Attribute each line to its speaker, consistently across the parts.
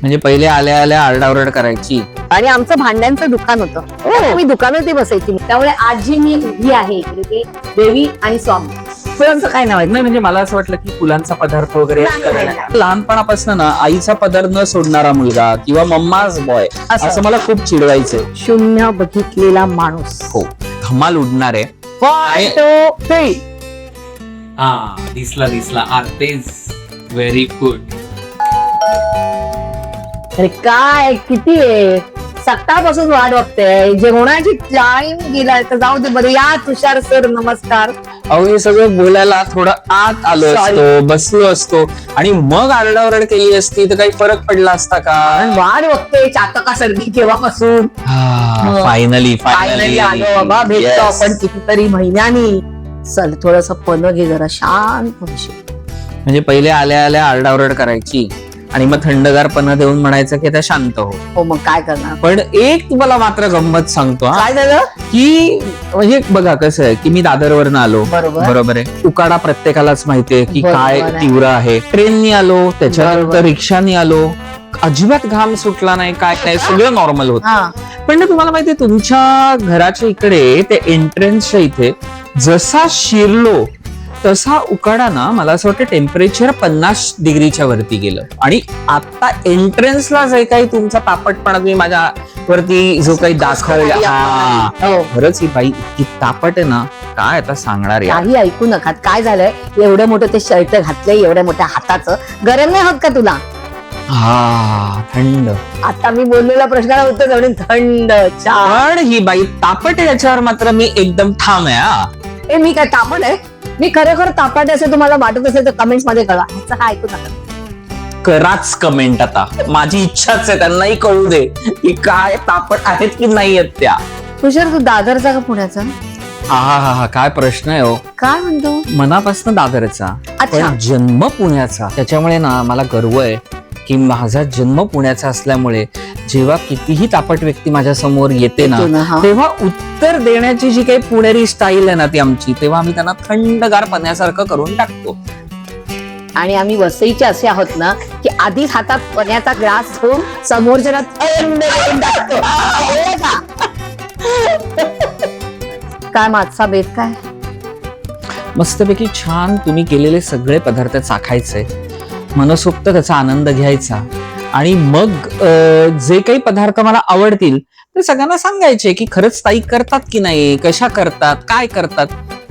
Speaker 1: म्हणजे पहिले आल्या आल्या आरडाओरड करायची.
Speaker 2: आणि आमचं भांड्यांचं दुकान होतं. मी दुकानातही बसायची. त्यामुळे आजी मी उभी आहे इकडे ते देवी आणि स्वामी. फुलांचं काय नाव आहे?
Speaker 1: नाही म्हणजे मला असं वाटलं की फुलांचा पदार्थ वगैरे
Speaker 2: नाही.
Speaker 1: लहानपणापासून ना आईचा पदर न सोडणारा मुलगा किंवा मम्माज बॉय असं मला खूप चिडवायचंय.
Speaker 2: शून्य बघितलेला माणूस.
Speaker 1: हो, धमाल उडणार आहे.
Speaker 3: हा दिसला आतेच व्हेरी गुड.
Speaker 2: अरे काय किती आहे, सकाळपासून वाट बघते. जेवणाची टाइम गेलाय तर जाऊ दे बरं. या तुषार सर नमस्कार.
Speaker 1: अहो हे सगळं बोलायला थोडं आत आलो असतो, बसलो असतो आणि मग आरडाओरड केली असती तर काही फरक पडला असता का?
Speaker 2: वाट बघते चातका सर्दी केव्हापासून.
Speaker 1: फायनली
Speaker 2: आलो बाबा, भेटतो आपण कितीतरी महिन्यांनी. चल थोडस पन घे जरा, शांत होशील.
Speaker 1: म्हणजे पहिले आल्या आल्या आरडाओरड करायची आणि मग थंडगार पन्ह देऊन म्हणायचं की आता शांत हो.
Speaker 2: हो मग काय करणार.
Speaker 1: पण एक तुम्हाला मात्र गंमत सांगतो हा,
Speaker 2: काय झालं
Speaker 1: की म्हणजे बघा कसं आहे की मी दादरवरनं आलो.
Speaker 2: बरोबर
Speaker 1: आहे. उकाडा प्रत्येकालाच माहितीये की
Speaker 2: बरोबर
Speaker 1: काय
Speaker 2: आहे.
Speaker 1: तीव्र आहे. ट्रेननी आलो, त्याच्यानंतर
Speaker 2: बरोबर.
Speaker 1: रिक्षानी आलो, अजिबात घाम सुटला नाही, काय नाही, सगळं नॉर्मल होत.
Speaker 2: हा
Speaker 1: पण ना तुम्हाला माहितीये तुमच्या घराच्या इकडे ते एंट्रन्सच्या इथे जसा शिरलो तसा उकाडा ना मला असं वाटतं टेम्परेचर 50 डिग्रीच्या वरती गेलं. आणि आता एंट्रन्सला जे काही तुमचा तापटपणा तुम्ही माझ्या वरती जो काही दाखवला,
Speaker 2: हो.
Speaker 1: खरंच ही बाई इतकी तापट आहे ना, काय आता सांगणार यार.
Speaker 2: काही ऐकू नका. काय झालंय, एवढं मोठं ते शर्ट घातलंय एवढ्या मोठ्या हाताचं, गरम नाही होत का तुला?
Speaker 1: हा थंड.
Speaker 2: आता मी बोललेला प्रश्नाला उत्तर जाऊन थंड चहा.
Speaker 1: पण ही बाई तापट आहे याच्यावर मात्र मी एकदम ठाम आहे. हा
Speaker 2: ए मी काय तापट आहे? मी खरोखर तापट आहे असं तुम्हाला वाटत असेल तर कमेंट्स मध्ये कळवा. ह्याचं काय ऐकू नका.
Speaker 1: कराच कमेंट आता. माझी इच्छाच आहे त्यांनाही कळू दे की काय तापट आहेत की नाही आहेत त्या.
Speaker 2: तुषार तू दादरचा का पुण्याचा?
Speaker 1: हा काय प्रश्न आहे हो.
Speaker 2: काय म्हणतो?
Speaker 1: मनापासून दादरचा
Speaker 2: अच्छा.
Speaker 1: पण जन्म पुण्याचा. त्याच्यामुळे ना मला गर्व आहे की माझा जन्म पुण्याचा असल्यामुळे जेव्हा कितीही तापट व्यक्ती माझ्या समोर येते ना, तेव्हा उत्तर देण्याची जी काही पुणेरी स्टाईल आहे ना ती आमची, तेव्हा आम्ही त्यांना थंडगार पाण्यासारखं करून टाकतो.
Speaker 2: आणि आम्ही वसईचे असे आहोत ना की आधीच हातात पाण्याचा ग्लास ठेवून समोरच्याला थंड करून टाकतो. काय मागचा बेत काय?
Speaker 1: मस्तपैकी छान तुम्ही केलेले सगळे पदार्थ चाखायचे, मनसोक्त त्याचा आनंद घ्यायचा आणि मग जे काही पदार्थ मला आवडतील ते सगळ्यांना सांगायचे की खरंच ताई करतात की नाही, कशा करतात, काय करतात.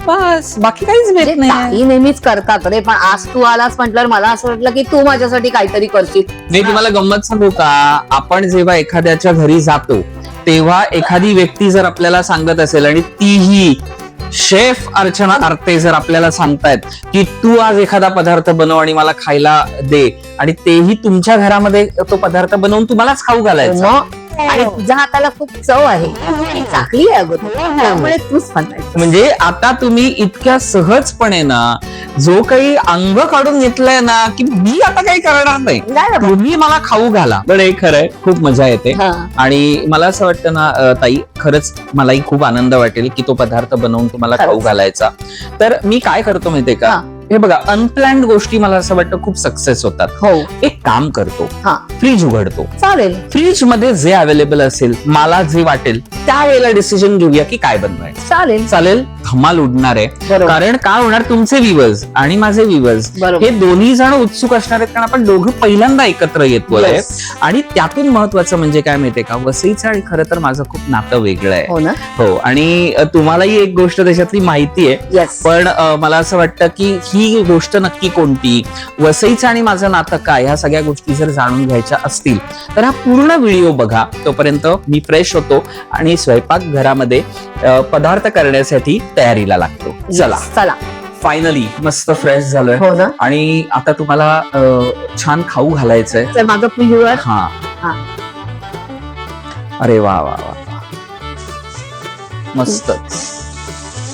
Speaker 1: बस बाकी काहीच भेट नाही.
Speaker 2: ताई नेहमीच करतात रे, पण आज तू आलास म्हटल्यावर मला असं वाटलं की तू माझ्यासाठी काहीतरी करशील.
Speaker 1: मी तुम्हाला गंमत सांगू का, आपण जेव्हा एखाद्याच्या घरी जातो तेव्हा एखादी व्यक्ती जर आपल्याला सांगत असेल आणि तीही शेफ अर्चना आरते जर आपल्याला सांगतायत की तू आज एखादा पदार्थ बनव आणि मला खायला दे, आणि तेही तुमच्या घरामध्ये तो पदार्थ बनवून तुम्हालाच खाऊ घालायचा.
Speaker 2: आणि तुझ्या हाताला खूप चव आहे, चाकली आहे अगोदर, त्यामुळे तूच म्हणायचं.
Speaker 1: म्हणजे आता तुम्ही इतक्या सहजपणे ना जो काही अंग काढून घेतलंय ना की मी आता काही करणार नाही, तुम्ही मला खाऊ घाला. पण हे खरंय, खूप मजा येते. आणि मला असं वाटतं ना ताई, खरंच मलाही खूप आनंद वाटेल की तो पदार्थ बनवून तुम्हाला खाऊ घालायचा. तर मी काय करतो माहितीये का, हे बघा अनप्लॅन्ड गोष्टी मला असं वाटतं खूप सक्सेस होतात.
Speaker 2: हो.
Speaker 1: एक काम करतो, फ्रीज उघडतो.
Speaker 2: चालेल.
Speaker 1: फ्रीज मध्ये जे अवेलेबल असेल, मला जे वाटेल त्यावेळेला डिसिजन घेऊया की काय बनवायचं.
Speaker 2: चालेल
Speaker 1: चालेल. धमाल उडणार आहे. कारण काय होणार, तुमचे व्ह्यूअर्स आणि माझे व्ह्यूअर्स हे दोन्ही जण उत्सुक असणार आहेत, कारण आपण दोघं पहिल्यांदा एकत्र येतोय. आणि त्यातून महत्वाचं म्हणजे काय माहितीये का, वसईचं आणि खरं तर माझं खूप नातं वेगळं आहे.
Speaker 2: हो ना.
Speaker 1: हो. आणि तुम्हालाही एक गोष्ट त्याच्यातली माहिती आहे, पण मला असं वाटतं की ही गोष्ट नक्की कोणती, वसईचं आणि माझं नातं काय, ह्या सगळ्या गोष्टी जर जाणून घ्यायच्या असतील तर हा पूर्ण व्हिडिओ बघा. तोपर्यंत मी फ्रेश होतो आणि स्वयंपाक घरामध्ये पदार्थ करण्यासाठी तयारीला लागतो. चला. फायनली मस्त फ्रेश झालोय.
Speaker 2: हो ना.
Speaker 1: आणि आता तुम्हाला छान खाऊ घालायचंय.
Speaker 2: माझं प्रिव्ह्यूअर.
Speaker 1: हा. अरे वा वा वा, मस्त.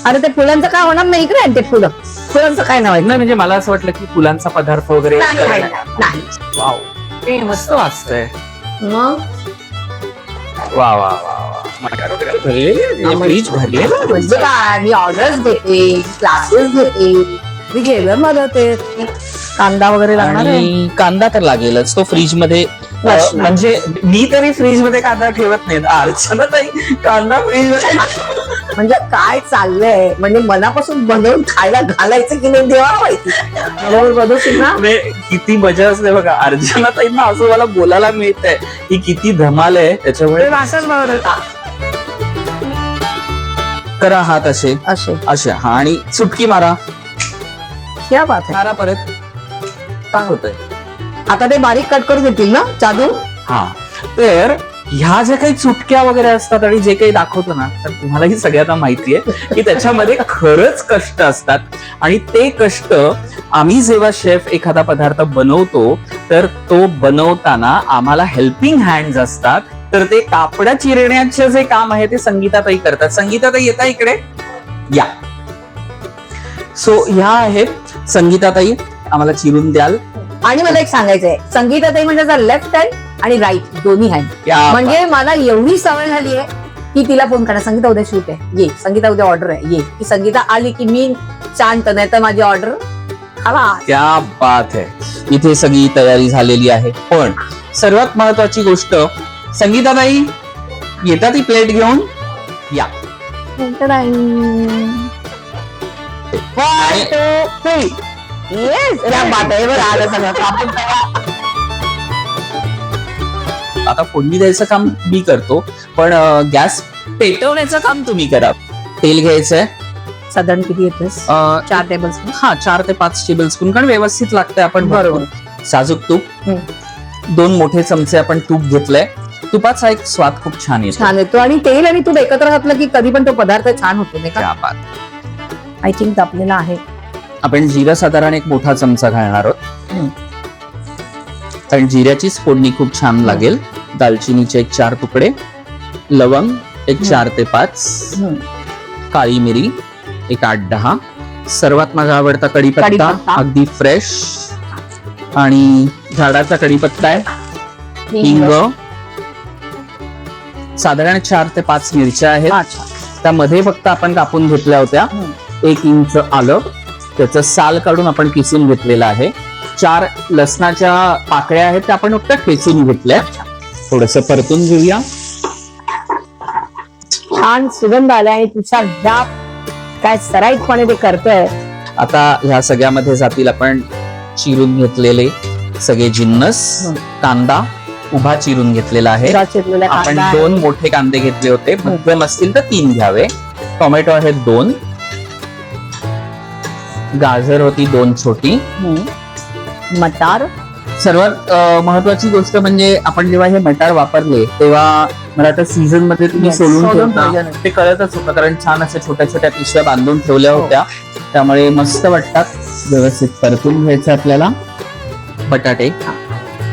Speaker 2: अरे ते फुलांचं काय होणार नाही इकडे. ते फुलांचं काय नाव आहे?
Speaker 1: नाही म्हणजे मला असं वाटलं की फुलांचा पदार्थ वगैरे.
Speaker 2: नाही.
Speaker 1: वाव, ते मस्त वाचतंय.
Speaker 2: मग
Speaker 1: वा वा वा, फ्रीज भरले.
Speaker 2: म्हणजे काय, मी ऑर्डर्स देते, क्लासेस घेते, मी जेवण बनवते, कांदा वगैरे लागणार आहे.
Speaker 1: आणि कांदा तर लागेलच, तो फ्रीज मध्ये म्हणजे मी तरी फ्रीज मध्ये कांदा ठेवत नाही, अर्चना ताई कांदा फ्रीज मध्ये
Speaker 2: म्हणजे काय चाललंय, म्हणजे मनापासून बनवून खायला घालायचं की नाही देवा माहिती. बरोबर बनवशील ना.
Speaker 1: किती मजा असते बघा, अर्चना ताईंना असं मला बोलायला मिळतंय की किती धमाल आहे, त्याच्यामुळे
Speaker 2: असंच बरोबर
Speaker 1: करा हात असे
Speaker 2: असे
Speaker 1: असे, हा, आणि चुटकी मारा,
Speaker 2: क्या बात आहे.
Speaker 1: मारा परत. काय होतंय
Speaker 2: आता ते बारीक कट करून देतील ना जादू.
Speaker 1: हा, तर ह्या ज्या काही चुटक्या वगैरे असतात आणि जे काही दाखवतो ना, तर तुम्हालाही सगळ्यांना माहिती आहे की त्याच्यामध्ये खरंच कष्ट असतात. आणि ते कष्ट आम्ही जेव्हा शेफ एखादा पदार्थ बनवतो तर तो बनवताना आम्हाला हेल्पिंग हँड्स असतात. तर ते कापडा चिरण्याचे जे काम आहे ते संगीताताई करतात. संगीताताई येता इकडे या. सो ह्या आहेत संगीताताई, आम्हाला चिरून द्याल.
Speaker 2: आणि मला एक सांगायचंय, संगीताताई म्हणजे लेफ्ट हँड आणि राईट दोन्ही हँड.
Speaker 1: या
Speaker 2: म्हणजे मला एवढी सवय झाली आहे की तिला फोन करा, संगीता उद्या शूट आहे ये, संगीता उद्या ऑर्डर आहे ये, की संगीता आली की मी शांत, नाही तर माझी ऑर्डर खाला.
Speaker 1: क्या बात आहे. इथे सगळी तयारी झालेली आहे. पण सर्वात महत्वाची गोष्ट, संगीताताई येतात ती प्लेट घेऊन या.
Speaker 2: येस, क्या बात आहे. बरं आलं सगळं. आपण
Speaker 1: आता फोडणी द्यायचं काम मी करतो, पण गॅस पेटवण्याचं काम तुम्ही करा. तेल घ्यायचंय
Speaker 2: साधारण किती येतेस? 4 टेबलस्पून.
Speaker 1: हा, 4 ते 5 टेबलस्पून, कारण व्यवस्थित लागतंय. आपण
Speaker 2: बरोबर.
Speaker 1: साजूक तूप 2 मोठे चमचे आपण तूप घेतलंय. तुपाचा एक स्वाद खूप छान येतो.
Speaker 2: छान येतो आणि तेल आणि तूप एकत्र घातलं की कधी पण तो पदार्थ छान होतो नाही का.
Speaker 1: क्या बात.
Speaker 2: आय थिंक तापलेला आहे.
Speaker 1: आपण जिरं साधारण 1 मोठा चमचा घालणार आहोत, कारण जिऱ्याचीच फोडणी खूप छान लागेल. दालचिनीचे 1 4 तुकडे, लवंग 1 4 ते 5, काळी मिरी 1 8 10, सर्वात माझा आवडता कढीपत्ता, अगदी फ्रेश आणि झाडाचा कढीपत्ता आहे, हिंग, साधारण 4 ते 5 मिरच्या आहेत. त्यामध्ये फक्त आपण कापून घेतल्या होत्या 1 इंच आलं, त्याचं साल काढून आपण किसून घेतलेलं आहे. 4 लसणाच्या पाकळ्या आहेत, त्या आपण फक्त ठेचून घेतल्या. थोडस परतून घेऊया.
Speaker 2: छान सुगंध आला आणि तुझ्या ह्या काय सराईतपणे ते करतोय.
Speaker 1: आता ह्या सगळ्यामध्ये जातील आपण चिरून घेतलेले सगळे जिन्नस. कांदा उभा चिरून घेतलेला आहे. आपण 2 मोठे कांदे घेतले होते, मध्यम असतील तर 3 घ्यावे. टोमॅटो आहेत 2, गाजर होती 2 छोटी,
Speaker 2: मटार.
Speaker 1: सर्वात महत्वाची गोष्ट म्हणजे आपण जेव्हा हे मटार वापरले तेव्हा मला वाटतं सीझन मध्ये तुम्ही सोडून ठेवता ते कळतच होतं, कारण छान अशा छोट्या छोट्या पिशव्या बांधून ठेवल्या होत्या, त्यामुळे मस्त वाटतात. व्यवस्थित परतून घ्यायचं आपल्याला बटाटे.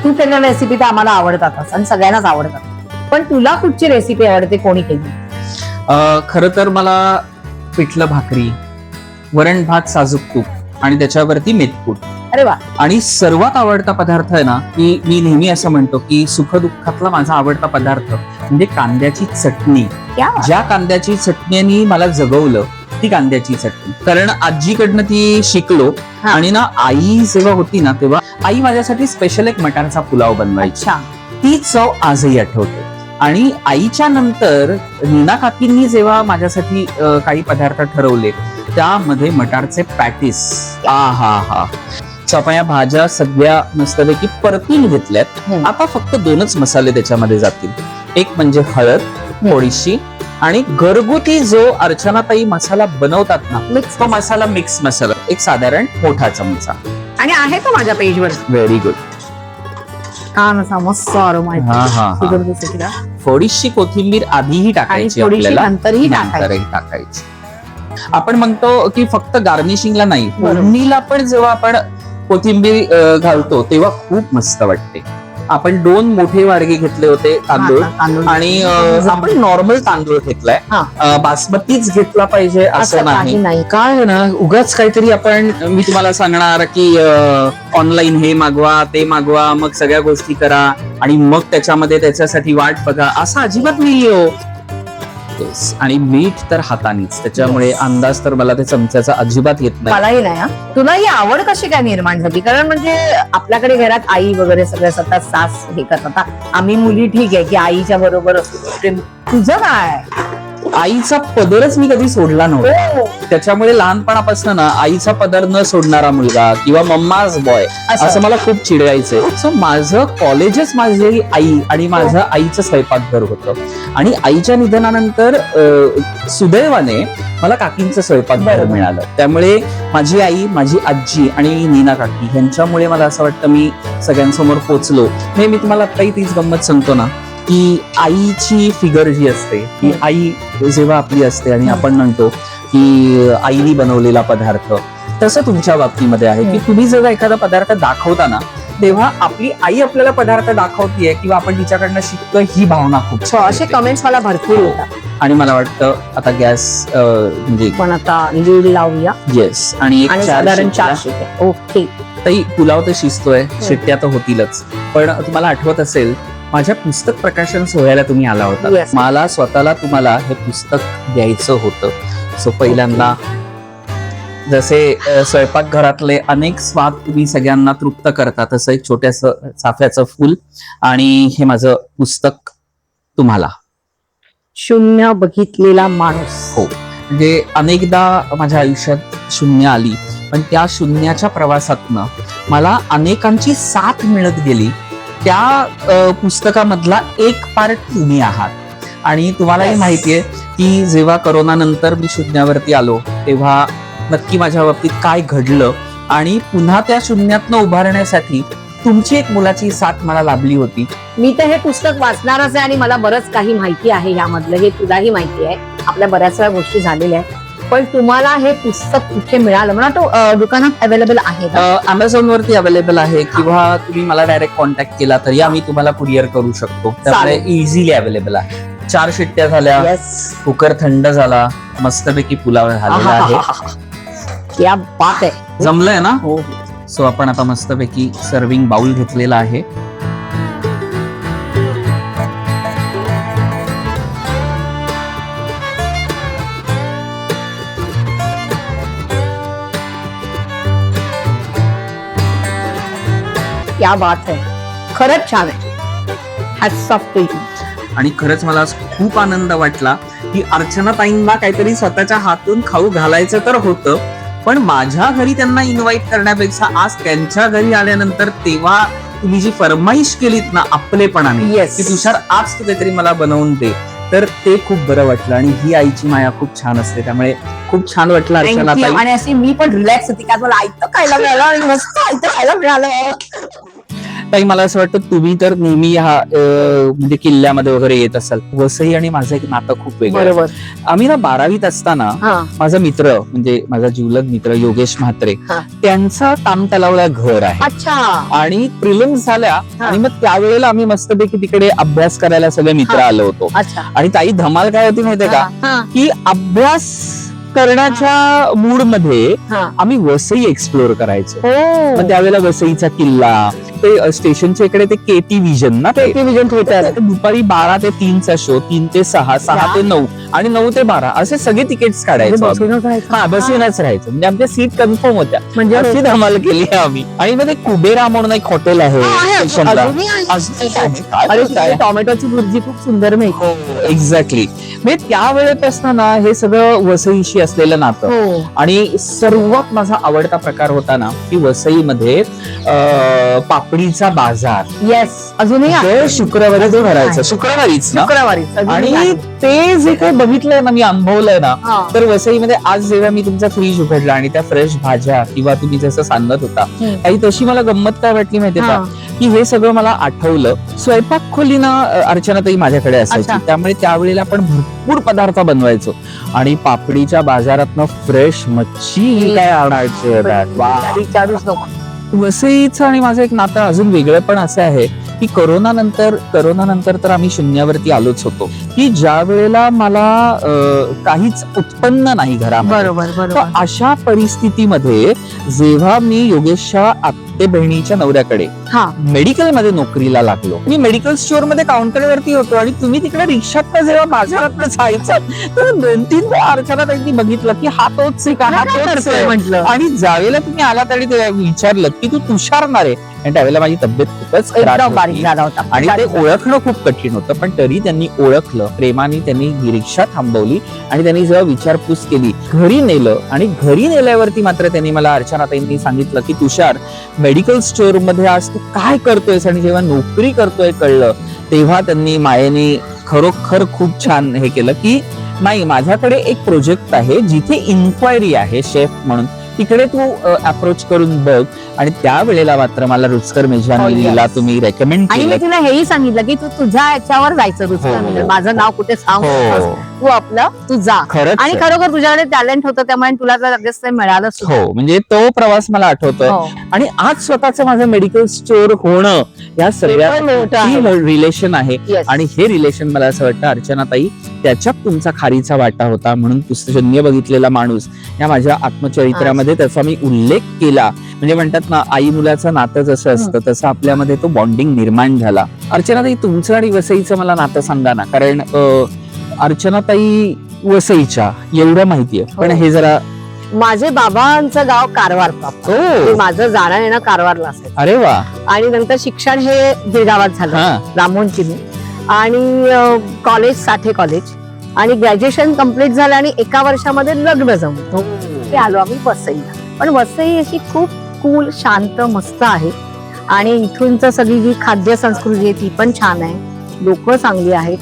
Speaker 2: तू केलेल्या रेसिपी तर आम्हाला आवडतातच आणि सगळ्यांनाच आवडतात, पण तुला कुठची रेसिपी आवडते, कोणी केली?
Speaker 1: खरं तर मला पिठलं भाकरी, वरण भात, साजूक तूप आणि त्याच्यावरती मेथकूट.
Speaker 2: अरे वा.
Speaker 1: आणि सर्वात आवडता पदार्थ आहे ना, की मी नेहमी असं म्हणतो की सुखदुःखातला माझा आवडता पदार्थ म्हणजे कांद्याची चटणी. ज्या कांद्याची चटणीने मला जगवलं ती कांद्याची चटणी, कारण आजीकडनं ती शिकलो. आणि ना आई जेव्हा होती ना तेव्हा आई माझ्यासाठी स्पेशल एक मटारचा पुलाव बनवायची. ती चव आजही आठवते. आणि आईच्या नंतर नीना काकींनी जेव्हा माझ्यासाठी काही पदार्थ ठरवले त्यामध्ये मटारचे पॅटीस. हा आपण या भाज्या सगळ्या मस्तपैकी परतून घेतल्यात. आता फक्त 2च मसाले त्याच्यामध्ये जातील. एक म्हणजे हळद थोडीशी, आणि घरगुती जो अर्चनाताई मसाला बनवतात ना तो मसाला, मिक्स मसाला, एक साधारण मोठा चमचा.
Speaker 2: आणि आहे तो माझ्या पेजवर.
Speaker 1: Very good.
Speaker 2: मस्त आरोमा.
Speaker 1: थोडीशी कोथिंबीर आधीही टाकायची आपल्याला, नंतरही टाकायची. आपण म्हणतो की फक्त गार्निशिंगला नाही, फोडणीला पण जेव्हा आपण कोथिंबीर घालतो तेव्हा खूप मस्त वाटते. आपण 2 मोठे वाडगे घेतले होते तांदूळ, आणि आपण नॉर्मल तांदूळ घेतलाय. बासमतीच घेतला पाहिजे असं नाही. काय आहे ना, उगाच काहीतरी आपण, मी तुम्हाला सांगणार की ऑनलाईन हे मागवा ते मागवा, मग सगळ्या गोष्टी करा आणि मग त्याच्यामध्ये त्याच्यासाठी वाट बघा, असं अजिबात नाहीये हो. आणि मीठ तर हातानेच, त्याच्यामुळे
Speaker 2: Yes.
Speaker 1: अंदाज तर मला ते चमच्याचा अजिबात येत नाही.
Speaker 2: मलाही नाही हा. तुला ही आवड कशी काय निर्माण झाली? कारण म्हणजे आपल्याकडे घरात आई वगैरे सगळं सतत सास हे करतात. आता आम्ही मुली ठीक आहे की आईच्या बरोबर असतो, प्रेम. तुझं काय?
Speaker 1: आईचा पदरच मी कधी सोडला नव्हता. त्याच्यामुळे लहानपणापासून ना आईचा पदर न सोडणारा मुलगा किंवा मम्माज बॉय असं मला खूप चिडवायचंय. सो माझं कॉलेजच माझी आई आणि माझं आईचं स्वयंपाकघर होतं. आणि आईच्या निधनानंतर सुदैवाने मला काकींचं स्वयंपाकघर मिळालं. त्यामुळे माझी आई, माझी आजी आणि नीना काकी ह्यांच्यामुळे मला असं वाटतं मी सगळ्यांसमोर पोचलो. मी तुम्हाला आत्ताही तीच गंमत सांगतो ना की आईची फिगर जी असते की आई जेव्हा आपली असते आणि आपण म्हणतो की आईने बनवलेला पदार्थ, तसं तुमच्या बाबतीमध्ये आहे की तुम्ही जेव्हा एखादा पदार्थ दाखवता ना तेव्हा आपली आई आपल्याला पदार्थ दाखवतीये किंवा आपण तिच्याकडनं शिकतोय ही भावना खूप
Speaker 2: असे कमेंट्स मला भरपूर येतात.
Speaker 1: आणि मला वाटतं आता गॅस म्हणजे
Speaker 2: पण आता लीड लावूया
Speaker 1: येस आणि एक
Speaker 2: साधारण 4
Speaker 1: चार
Speaker 2: शिट्ट्या. ओके.
Speaker 1: ताई पुलाव तर शिजतोय, शिट्ट्या तर होतीलच. पण तुम्हाला आठवत असेल माझ्या पुस्तक प्रकाशन सोहळ्याला तुम्ही आला होता.
Speaker 2: Yes.
Speaker 1: मला स्वतःला तुम्हाला हे पुस्तक द्यायचं होतं. सो पहिल्यांदा जसे स्वयंपाकघरातले अनेक स्वाद तुम्ही सगळ्यांना तृप्त करता तसं एक छोट्यास चाफ्याचं फुल आणि हे माझं पुस्तक तुम्हाला.
Speaker 2: शून्य बघितलेला माणूस.
Speaker 1: हो, म्हणजे अनेकदा माझ्या आयुष्यात शून्य आली, पण त्या शून्याच्या प्रवासातनं मला अनेकांची साथ मिळत गेली. त्या पुस्तकामधला एक पार्ट तुम्ही आहात. आणि तुम्हालाही
Speaker 2: Yes.
Speaker 1: माहितीये की जेव्हा करोना नंतर मी शून्यावरती आलो तेव्हा नक्की माझ्या बाबतीत काय घडलं आणि पुन्हा त्या शून्यातनं उभारण्यासाठी तुमची एक मुलाची साथ मला लाभली होती.
Speaker 2: मी तर हे पुस्तक वाचणारच आहे आणि मला बरंच काही माहिती आहे ह्यामधलं. हे तुलाही माहिती आहे, आपल्या बऱ्याच वेळा गोष्टी झालेल्या आहेत. पण तुम्हाला हे पुस्तक कुठे मिळालं? मला तो दुकानात अवेलेबल आहे का?
Speaker 1: अमेझॉन वरती अवेलेबल आहे किंवा तुम्ही मला डायरेक्ट कॉन्टॅक्ट केला तरी आम्ही तुम्हाला कुरिअर करू शकतो. त्यामुळे इझिली अवेलेबल आहे. 4 शिट्ट्या झाल्या,
Speaker 2: येस.
Speaker 1: कुकर थंड झाला, मस्तपैकी पुलाव झालेला आहे.
Speaker 2: क्या बात आहे.
Speaker 1: जमलंय ना?
Speaker 2: हो.
Speaker 1: सो आपण आता मस्तपैकी सर्विंग बाउल घेतलेला आहे.
Speaker 2: क्या बात आहे. खरंच छान आहे. Hats off to you.
Speaker 1: आणि खरंच मला आज खूप आनंद वाटला की अर्चना ताईंना काहीतरी स्वतःच्या हातून खाऊ घालायचं तर होतं, पण माझ्या घरी त्यांना इन्व्हाइट करण्यापेक्षा आज त्यांच्या घरी आल्यानंतर तेव्हा तुम्ही जी फरमाईश केलीत ना आपलेपणाने
Speaker 2: Yes.
Speaker 1: की तुषार आज तू काहीतरी मला बनवून दे, तर ते खूप बरं वाटलं. आणि ही आईची माया खूप छान असते. त्यामुळे खूप छान वाटलं अर्चना
Speaker 2: Thank you.
Speaker 1: ताई.
Speaker 2: आणि अशी मी पण रिलॅक्स होती का मला ऐकतं खायला मिळालं आणि मस्त ऐकतं खायला मिळालं.
Speaker 1: ताई मला असं वाटतं तुम्ही तर नेहमी ह्या म्हणजे किल्ल्यामध्ये वगैरे येत असाल. वसई आणि माझं एक नातं खूप वेगळं आहे.
Speaker 2: बरोबर.
Speaker 1: आम्ही ना 12वीत असताना
Speaker 2: हा.
Speaker 1: माझा मित्र म्हणजे माझा जिवलग मित्र योगेश म्हात्रे,
Speaker 2: हा.
Speaker 1: त्यांचा तामतलावला घर आहे.
Speaker 2: अच्छा.
Speaker 1: आणि प्रिलिम्स झाल्या
Speaker 2: हा.
Speaker 1: आणि मग त्यावेळेला आम्ही मस्तपैकी तिकडे अभ्यास करायला सगळे मित्र
Speaker 2: हा.
Speaker 1: आलो होतो.
Speaker 2: अच्छा.
Speaker 1: आणि ताई धमाल काय होती माहितीये का
Speaker 2: हा.
Speaker 1: की अभ्यास करण्याच्या मूड मध्ये
Speaker 2: हा.
Speaker 1: आम्ही वसई एक्सप्लोर करायचो.
Speaker 2: हो.
Speaker 1: मग त्यावेळेला वसईचा किल्ला, ते स्टेशनच्या इकडे ते केटी विजन ना, ते
Speaker 2: टेलिव्हिजन थिएटर.
Speaker 1: दुपारी 12 ते 3चा शो, 3 ते 6, 6 ते 9 आणि 9 ते 12 असे सगळे तिकीट्स काढायचो आम्ही. हा, बसूनच राहायचं. म्हणजे आमच्या सीट कन्फर्म होत्या.
Speaker 2: म्हणजे
Speaker 1: अशी धमाल केली आम्ही. आणि मग ते कुबेरा म्हणून एक हॉटेल आहे स्टेशनला.
Speaker 2: अजूनही आहे.
Speaker 1: अजूनही आहे. काय
Speaker 2: अरे
Speaker 1: बोलताय?
Speaker 2: तुझी टोमॅटोची भुर्जी खूप सुंदर मिळते.
Speaker 1: एक्झॅक्टली. म्हणजे त्यावेळेपासून ना हे सगळं वसईशी असलेलं नातं.
Speaker 2: हो.
Speaker 1: आणि सर्वात माझा आवडता प्रकार होता ना की वसईमध्ये पापडीचा बाजार.
Speaker 2: येस. अजूनही आहे.
Speaker 1: दर शुक्रवारी तो भरायचा. शुक्रवारीच ना.
Speaker 2: शुक्रवारी.
Speaker 1: आणि ते जे काही बघितलंय ना, मी अनुभवलंय ना,
Speaker 2: हा.
Speaker 1: तर वसईमध्ये आज जेव्हा मी तुमचा फ्रीज उघडला आणि त्या फ्रेश भाज्या किंवा तुम्ही जसं सांगत होता
Speaker 2: हम्म.
Speaker 1: काही तशी मला गंमत काय वाटली माहितीये का की हे सगळं मला आठवलं. स्वयंपाक खोलीनं अर्चनाताई माझ्याकडे असायची.
Speaker 2: अच्छा.
Speaker 1: त्यामुळे त्यावेळेला आपण भरपूर पदार्थ बनवायचो आणि पापडीच्या बाजारातनं फ्रेश मच्छी काय आणायचे.
Speaker 2: विचारूच नको.
Speaker 1: वसईचं आणि माझं एक नातं अजून वेगळं पण असं आहे की करोना नंतर तर आम्ही शून्यावरती आलोच होतो की ज्या वेळेला मला काहीच उत्पन्न नाही घरामध्ये.
Speaker 2: बरोबर.
Speaker 1: तर अशा परिस्थितीमध्ये जेव्हा मी योगेशच्या ते बहिणीच्या नवऱ्याकडे
Speaker 2: हा
Speaker 1: मेडिकल मध्ये नोकरीला लागलो. मी मेडिकल स्टोअर मध्ये काउंटरवरती होतो आणि तुम्ही तिकडे रिक्षात जेव्हा बाजारात जायचं तर 2-3 वेळा अर्चना त्यांनी बघितलं की हा तोच आहे का, हा तोच आहे
Speaker 2: म्हटलं.
Speaker 1: आणि ज्यावेळेला तुम्ही आलात आणि ते विचारलं की तू तुषारणार आहे, आणि त्यावेळेला माझी तब्येत खूपच खराब
Speaker 2: एकदम बारीक
Speaker 1: होती.
Speaker 2: झाला होता
Speaker 1: आणि ते ओळखणं खूप कठीण होतं, पण तरी त्यांनी ओळखलं. प्रेमाने त्यांनी रिक्षा थांबवली आणि त्यांनी जेव्हा विचारपूस केली, घरी नेलं. आणि घरी नेल्यावरती मात्र त्यांनी मला अर्चनाताईंनी सांगितलं की तुषार, मेडिकल स्टोअर मध्ये आज तू काय करतोयस आणि जेव्हा नोकरी करतोय कळलं, तेव्हा त्यांनी मायेने खरोखर खूप छान हे केलं की नाही, माझ्याकडे एक प्रोजेक्ट आहे जिथे इन्क्वायरी आहे शेफ म्हणून, तिकडे तू अप्रोच करून बघ. आणि त्यावेळेला मात्र मला रुचकर मेजवानीला तुम्ही रेकमेंड
Speaker 2: आणि मी
Speaker 1: केलं.
Speaker 2: तुला हेही सांगितलं की तू तुझ्या याच्यावर जायचं रुचकर म्हणजे माझं नाव कुठे सांग, तू आपलं तू जा.
Speaker 1: खरंच
Speaker 2: आणि खरोखर तुझ्याकडे टॅलेंट होतं, त्यामुळे तुला तर लगेच ते मिळालं सुद्धा.
Speaker 1: हो, म्हणजे तो प्रवास मला आठवतोय.
Speaker 2: हो.
Speaker 1: आणि आज स्वतःचं माझं मेडिकल स्टोअर होणं या सगळ्या रिलेशन आहे.
Speaker 2: Yes.
Speaker 1: आणि हे रिलेशन मला असं वाटतं अर्चनाताई त्याच्यात तुमचा खारीचा वाटा होता. म्हणून पुस्तशून्य बघितलेला माणूस या माझ्या आत्मचरित्रामध्ये त्याचा मी उल्लेख केला. म्हणजे म्हणतात ना, आई मुलाचं नातं जसं असतं तसं आपल्यामध्ये तो बॉन्डिंग निर्माण झाला. अर्चनाताई, तुमचं आणि वसईचं मला नातं सांगा ना, कारण अर्चनाताई वसईच्या एवढं माहितीये, पण हे जरा.
Speaker 2: माझे बाबांचं गाव कारवार
Speaker 1: हो.
Speaker 2: माझं जाणं येणं कारवारला असायचं.
Speaker 1: अरे वा.
Speaker 2: आणि नंतर शिक्षण हे गिरगावात झालं,
Speaker 1: हा.
Speaker 2: रामोनची. आणि कॉलेज साठे कॉलेज आणि ग्रॅज्युएशन कम्प्लीट झालं आणि एका वर्षामध्ये लग्न जमलं ते आलो आम्ही वसईला. पण वसई अशी खूप कूल, शांत, मस्त आहे. आणि इथूनच सगळी जी खाद्य संस्कृती आहे ती पण छान आहे, लोक चांगली आहेत,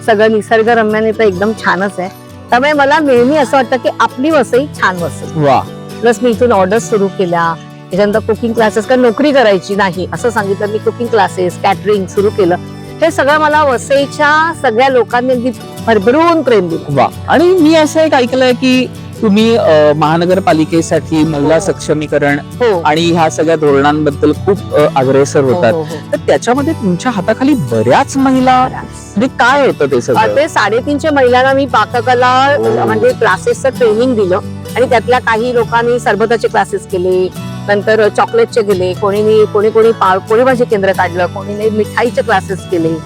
Speaker 2: सगळं निसर्गरम्याने तर एकदम छानच आहे. त्यामुळे मला नेहमी असं वाटतं की आपली वसई छान वसई.
Speaker 1: वा.
Speaker 2: प्लस मी इथून ऑर्डर्स सुरू केल्या, त्याच्यानंतर कुकिंग क्लासेस, कारण नोकरी करायची नाही असं सांगितलं, मी कुकिंग क्लासेस, कॅटरिंग सुरू केलं. हे सगळं मला वसईच्या सगळ्या लोकांनी अगदी भरभरून प्रेम दिलं.
Speaker 1: वा. आणि मी असं एक ऐकलंय की तुम्ही महानगरपालिकेसाठी महिला सक्षमीकरण आणि ह्या सगळ्या धोरणांबद्दल खूप अग्रेसर होतात. तर त्याच्यामध्ये तुमच्या हाताखाली बऱ्याच महिला, म्हणजे काय होतं ते सगळं?
Speaker 2: ते 350 महिलांना मी पाककला म्हणजे क्लासेसचं ट्रेनिंग दिलं. आणि त्यातल्या काही लोकांनी सरबताचे क्लासेस केले, नंतर चॉकलेटचे गेले, कोणी पोळी भाजी केंद्र काढलं, कोणी मिठाईचे क्लासेस केले,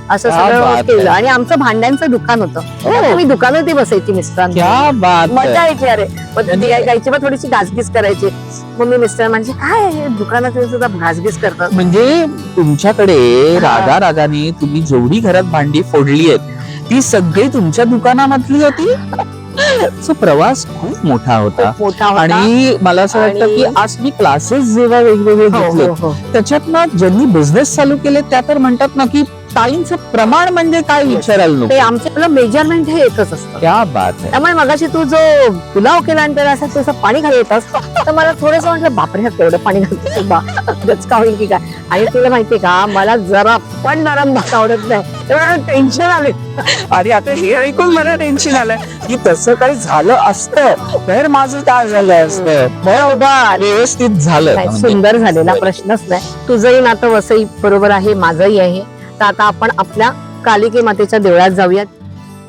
Speaker 2: असं सगळं केलं. आणि आमचं भांड्यांचं दुकान होतं, मी दुकानातही बसायची मिस्टरांना. मजा यायची. अरे मग गायची, मग थोडीशी घासगीस करायची. मग मी मिस्टर म्हणजे काय दुकानात सुद्धा घासगीस करतात.
Speaker 1: म्हणजे तुमच्याकडे रागाने तुम्ही जेवढी घरात भांडी फोडली आहेत ती सगळी तुमच्या दुकानामधली होती. तो प्रवास खूप मोठा होता. आणि मला असं वाटतं की आज मी क्लासेस जेव्हा वेगवेगळे घेतले त्याच्यातनं ज्यांनी बिझनेस चालू केले त्या तर म्हणतात ना की ताईंचं प्रमाण म्हणजे काय विचारायला नको,
Speaker 2: ते आमचं मेजरमेंट हे एकच असतं.
Speaker 1: क्या बात आहे.
Speaker 2: त्यामुळे मगाशी तू जो पुलाव केला आणि त्याला असं तसं पाणी घालत होतास, तर मला थोडंसं म्हटलं बापरे तेवढं पाणी घालतो गचका होईल की काय. आणि तुला माहितीये का, मला जरा पण नरम भात आवडत नाही, तेव्हा टेन्शन आले.
Speaker 1: आणि आता हे ऐकून मला टेन्शन आलंय की तसं काही झालं असतं तर माझं काय झालं असतं. बरोबर, व्यवस्थित झालं,
Speaker 2: सुंदर झालेला प्रश्नच नाही. तुझंही नातं वसई बरोबर आहे, माझंही आहे. तर आता आपण आपल्या कालिके मातेच्या देवळात जाऊयात.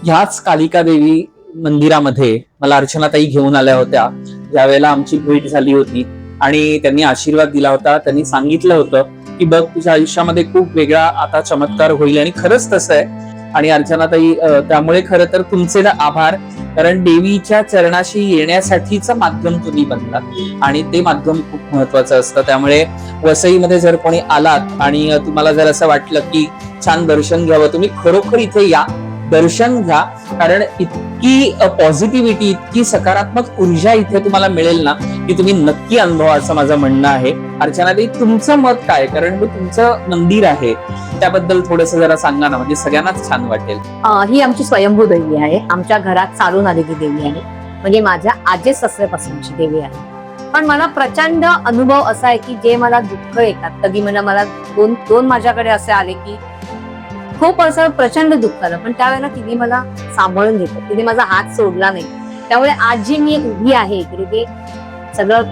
Speaker 1: ह्याच कालिका देवी मंदिरामध्ये मला अर्चनाताई घेऊन आल्या होत्या ज्यावेळेला आमची भेट झाली होती. आणि त्यांनी आशीर्वाद दिला होता. त्यांनी सांगितलं होतं की बघ, तुझ्या आयुष्यामध्ये खूप वेगळा आता चमत्कार होईल. आणि खरंच तसं आहे. आणि अर्चनाताई, त्यामुळे खरं तर तुमचे ना आभार, कारण देवीच्या चरणाशी येण्यासाठीचं माध्यम तुम्ही बनलात आणि ते माध्यम खूप महत्वाचं असतं. त्यामुळे वसईमध्ये जर कोणी आलात आणि तुम्हाला जर असं वाटलं की छान दर्शन घ्यावं, तुम्ही खरोखर इथे या, दर्शन घ्या. कारण इतकी पॉझिटिव्हिटी, इतकी सकारात्मक ऊर्जा इथे तुम्हाला मिळेल ना की तुम्ही नक्की अनुभवा, असं माझं म्हणणं आहे. अर्चनाताई, तुमचं मत काय? कारण हे तुमचं मंदिर आहे, त्याबद्दल थोडंसं जरा सांगा ना, म्हणजे सगळ्यांनाच छान वाटेल.
Speaker 2: ही आमची स्वयंभू देवी आहे, आमच्या घरात चालून आलेली देवी आहे, म्हणजे माझ्या आजी सासऱ्यापासूनची देवी आहे. पण मला प्रचंड अनुभव असा आहे की जे मला दुःख येतात, कधी मला दोन माझ्याकडे असे आले की खूप असं प्रचंड दुःख आलं, पण त्यावेळेला तिने मला सांभाळून घेतलं, तिने माझा हात सोडला नाही. त्यामुळे आज जी मी उभी आहे इकडे, ते सगळं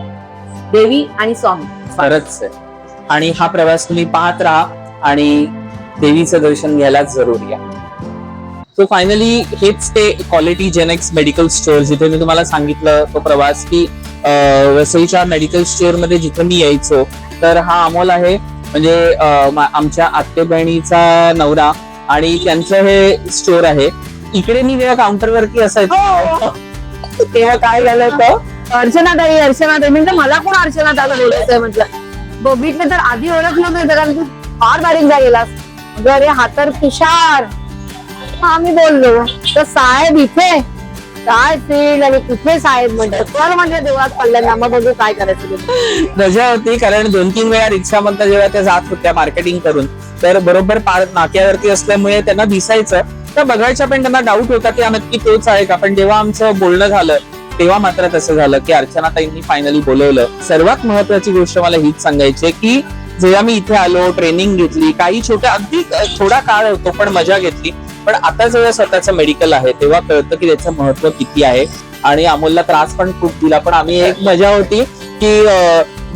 Speaker 2: देवी आणि स्वामी.
Speaker 1: खरंच आहे. आणि हा प्रवास तुम्ही पाहत राहा आणि देवीचं दर्शन घ्यायला जरूर या. सो फायनली हेच ते क्वालिटी जेनेक्स मेडिकल स्टोअर, जिथे मी तुम्हाला सांगितलं तो प्रवास की वसईच्या मेडिकल स्टोअर मध्ये जिथे मी यायचो, तर हा अमोल आहे, म्हणजे आमच्या आत्ते बहिणीचा नवरा, आणि त्यांचं हे स्टोअर आहे. इकडे मी जेव्हा काउंटरवरती असायचो तेव्हा काय झालं होतं,
Speaker 2: अर्चनाताई म्हणजे मला कोण अर्चनाताईला बोलायचंय म्हटलं. बघितलं तर आधी ओळखलं नाही, कारण तू फार बारीक झालेलास. अरे हा तर तुषार. हा मी बोललो तर साहेब इथे काय फील्ड आणि कुठे साहेब म्हणतात. तर म्हणजे देवळात पडल्या, मग बघू काय करायचं.
Speaker 1: मजा होती, कारण 2-3 वेळा रिक्षामधनं जेव्हा त्या जात होत्या मार्केटिंग करून, तर बरोबर नाक्यावरती असल्यामुळे त्यांना दिसायचं, तर बघायच्या पण त्यांना डाऊट होता की नक्की तोच आहे का. पण जेव्हा आमचं बोलणं झालं तेव्हा मात्र तसं झालं की अर्चनाताईंनी फायनली बोलवलं. सर्वात महत्वाची गोष्ट मला हीच सांगायची आहे की जेव्हा मी इथे आलो, ट्रेनिंग घेतली, काही छोट्या अगदी थोडा काळ होतो पण मजा घेतली. पण आता जेव्हा स्वतःचं मेडिकल आहे तेव्हा कळतं की त्याचं महत्व किती आहे. आणि अमोलला त्रास पण खूप दिला, पण आम्ही एक मजा होती की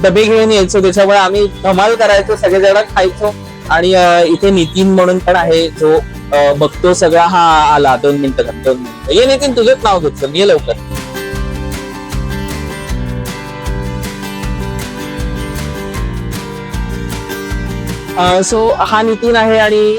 Speaker 1: डबे घेऊन यायचो, त्याच्यामुळे आम्ही धमाल करायचो, सगळेजण खायचो. आणि इथे नितीन म्हणून पण आहे जो बघतो सगळा. हा आला, 2 मिनिटं. ये नितीन, तुझंच नाव घेतलं, ये लवकर. सो हा नितीन आहे. आणि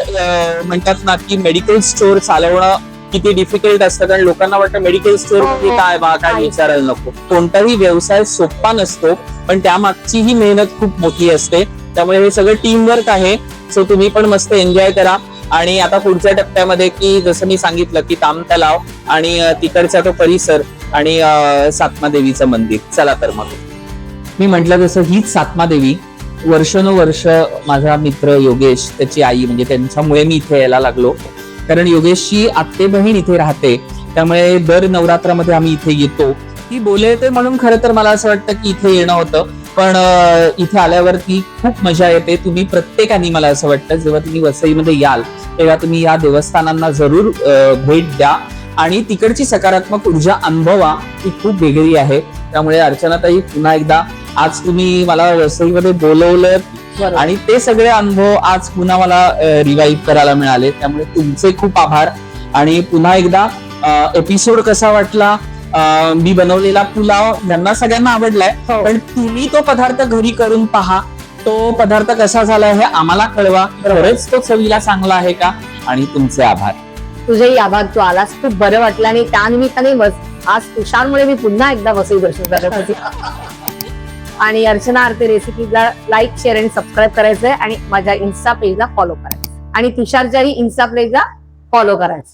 Speaker 1: म्हणतात ना की मेडिकल स्टोअर चालवणं किती डिफिकल्ट असतं, कारण लोकांना वाटतं मेडिकल स्टोअर म्हणजे काय बा, काय विचारायला नको. कोणताही व्यवसाय सोपा नसतो, पण त्यामागची ही मेहनत खूप मोठी असते. त्यामुळे हे सगळं टीम वर्क आहे. सो तुम्ही पण मस्त एन्जॉय करा. आणि आता पुढच्या टप्प्यामध्ये की जसं मी सांगितलं की ताम तलाव आणि तिकडचा तो परिसर आणि सातमा देवीचं मंदिर. चला तर मग मी म्हटलं तसं हीच सातमा देवी. वर्षानुवर्ष माझा मित्र योगेश, त्याची आई, म्हणजे त्यांच्यामुळे मी इथे यायला लागलो, कारण योगेशची आत्ते बहीण इथे राहते. त्यामुळे दर नवरात्रामध्ये आम्ही इथे येतो. ती बोलते म्हणून खरं तर मला असं वाटतं की इथे येणं होतं. पण इथे आल्यावरती खूप मजा येते. तुम्ही प्रत्येकाने, मला असं वाटतं, जेव्हा तुम्ही वसईमध्ये याल तेव्हा तुम्ही या देवस्थानांना जरूर भेट द्या आणि तिकडची सकारात्मक ऊर्जा अनुभवा. ती खूप वेगळी आहे. त्यामुळे अर्चनाताई, पुन्हा एकदा आज तुम्ही मला वसईमध्ये बोलवलं आणि ते सगळे अनुभव आज पुन्हा मला रिवाईव्ह करायला मिळाले. त्यामुळे तुमचे खूप आभार. आणि पुन्हा एकदा एपिसोड कसा वाटला, मी बनवलेला पुलाव यांना सगळ्यांना आवडलाय, पण तुम्ही तो पदार्थ घरी करून पहा. तो पदार्थ कसा झाला हे आम्हाला कळवा. खरंच तो चवीला चांगला आहे का. आणि तुमचे आभार.
Speaker 2: तुझेही आभार. तू आलास, खूप बरं वाटलं. आणि त्यानिमित्ताने आज तुषारमुळे मी पुन्हा एकदा वसई दर्शन करत होते. आणि अर्चना आरती रेसिपीला लाईक, शेअर आणि सबस्क्राईब करायचंय. आणि माझ्या इन्स्टा पेजला फॉलो करायचं. आणि तुषारच्याही इन्स्टा पेजला फॉलो करायचं.